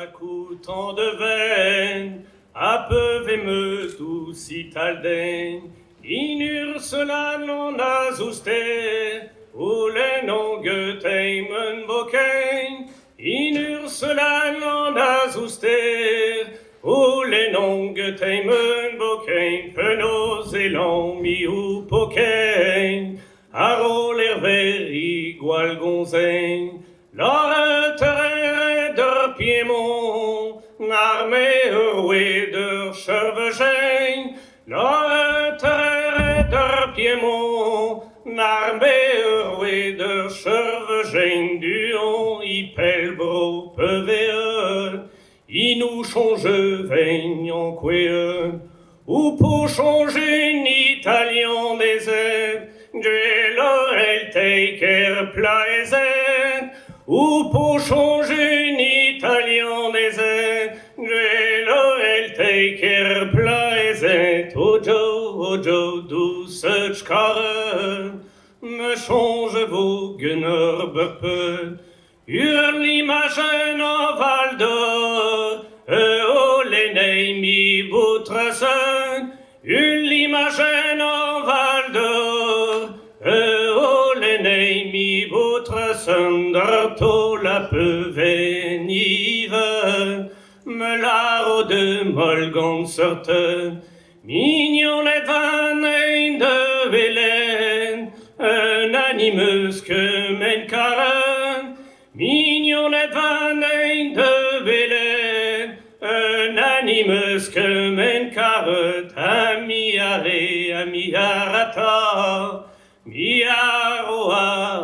coutant de veine, apeveme tu citalden, in Ursula non azuster, ulen ongeteimen bokein, in Ursula non azuster, ulen ongeteimen bokein, penos elan miu pokein, aroler ver igual gonzein, lor terre der Piemont, armée rouée der Chevegin, lor terre der Piemont, armée rouée der Chevegin, duon i pelbro peveun, i nous change veignon queun, ou pour changer en italien des aides, de l'orel taker plaisent, ou pour changer en italien des aides, de l'orel taker plaisent, ojo, douce chkare, me change vos gunnerberpen, hurle l'imagine en Val d'Or, oh les neimi boutresen, hurle l'imagine en Val d'Or, oh les neimi boutresen, d'arto la pevenive, me laro de molgon certain, mignon les vanein de Vélène, un animeuse que men karen, mignonnet vanein de Vélène, un animeuse que men caret, amiarata, miaro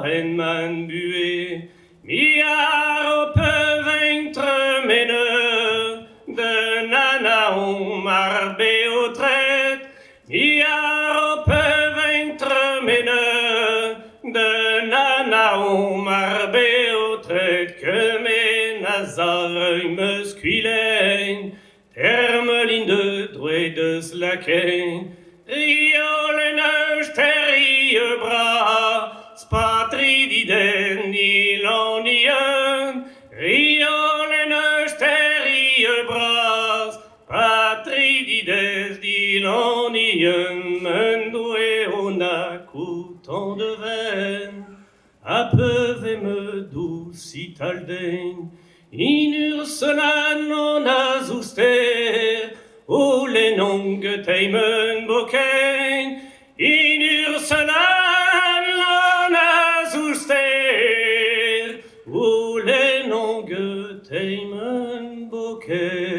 en man bué, miaro peut vaincre meneur, de nanaon marbé au traite, miaro peut vaincre meneur, de nanaon marbé au traite, que mes nazar me squilein, termelin de droit de slaquin, rio le neige terrie bras, spatri diden ni l'onien, rio le neige terrie bras, patri dides di l'onien, mendoué on a coutant de veine, apeveme douce italden, in Ursula non azuster, o les nongeteimen bokein, in Ursula non azuster, o les nongeteimen bokein.